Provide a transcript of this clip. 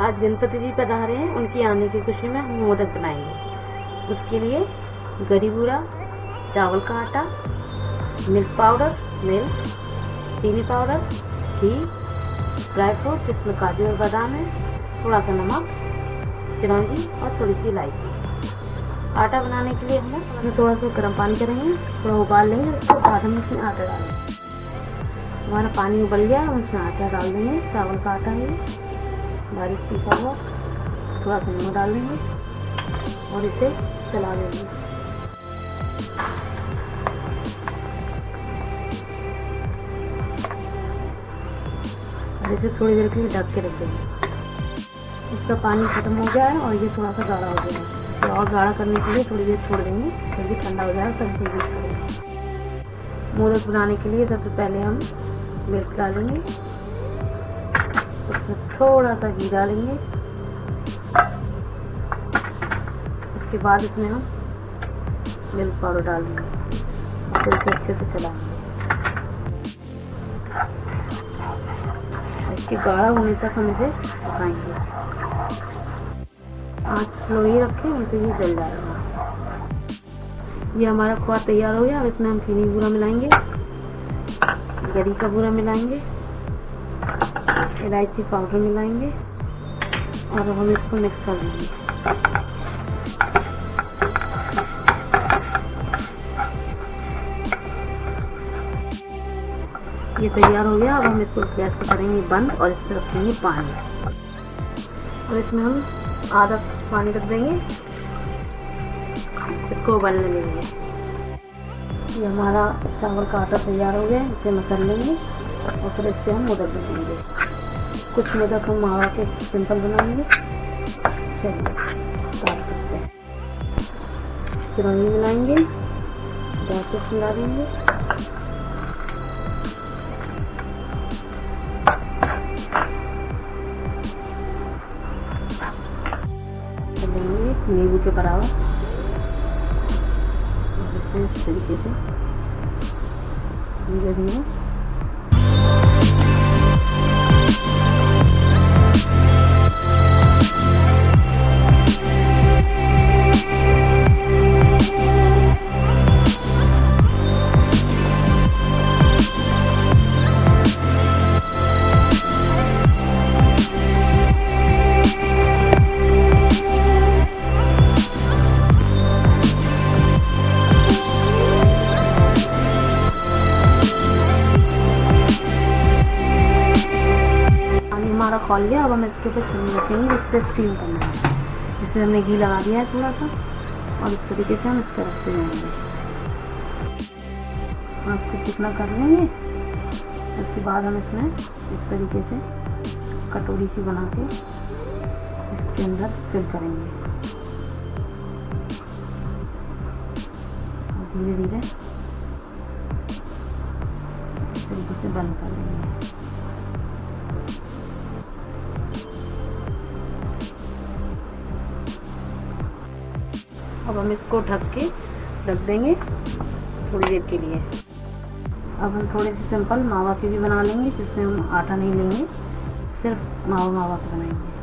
आज गणपति जी पधारे हैं, उनकी आने की खुशी में हम मोदक बनाएंगे। उसके लिए गरी बूरा, चावल का आटा, मिल्क पाउडर, मिल्क, चीनी पाउडर, घी, ड्राई फ्रूट जिसमें काजू और बादाम है, थोड़ा सा नमक, चिरौंजी और थोड़ी सी इलायची। आटा बनाने के लिए हमें थोड़ा सा गर्म पानी करेंगे, थोड़ा उबाल लेंगे, उसके बाद हम इसमें आटा डालेंगे। हमारा पानी उबल गया, हम इसमें आटा डाल देंगे। चावल का आटा है, बारीक पीसा हुआ, थोड़ा सा नमक डाल देंगे और इसे चला देंगे। और इसे थोड़ी देर के लिए ढक के रख देंगे। इसका पानी खत्म हो गया है और ये थोड़ा सा गाढ़ा हो गया है। तो और गाढ़ा करने के लिए थोड़ी देर छोड़ देंगे, फिर भी ठंडा हो जाएगा, तब इसे यूज करेंगे। मोदक बनाने के लिए सबसे पहले हम मिल्क डालेंगे, उसमें थोड़ा सा घी डालेंगे, उसके बाद इसमें हम मिल्क पाउडर डाल देंगे और फिर इसे अच्छे से चलाएंगे। इसके गाढ़ा होने तक हम इसे पकाएंगे। आँच स्लो ही रखें, उनसे ये जल जाएगा। ये हमारा खोआ तैयार हो गया। अब इसमें हम चीनी बूरा मिलाएंगे, गरी का बूरा मिलाएंगे, इलायची पाउडर मिलाएंगे और हम इसको मिक्स कर देंगे। ये तैयार हो गया। अब हम इसको गैस पे करेंगे बंद और इस पर रखेंगे पानी और इसमें हम आधा पानी रख देंगे, इसको उबलने देंगे। ये हमारा चावल का आटा तैयार हो गया है, इसे मसल लेंगे और फिर इससे हम मोदक बनाएंगे। कुछ मोदक हम मावा के सिंपल बनाएंगे। चलिए स्टार्ट करते हैं। चिरौंजी मिलाएंगे, ड्राई फ्रूट मिला देंगे, नींबू के बराबर इस तरीके से धीरे धीरे। हमारा खोल गया। अब हम इसके ऊपर चीनी रखेंगे जिससे स्टीम करना है। इसमें हमने घी लगा दिया है थोड़ा सा और इस तरीके से हम इस पर रखते जाएंगे। आपको कितना कर लेंगे, उसके बाद हम इसमें इस तरीके से कटोरी सी बना के इसके अंदर फिल करेंगे और धीरे धीरे इस तरीके से बंद कर लेंगे। अब हम इसको ढक के रख देंगे थोड़ी देर के लिए। अब हम थोड़े से सिंपल मावा के भी बना लेंगे, जिसमें हम आटा नहीं लेंगे, सिर्फ मावा के बनाएंगे।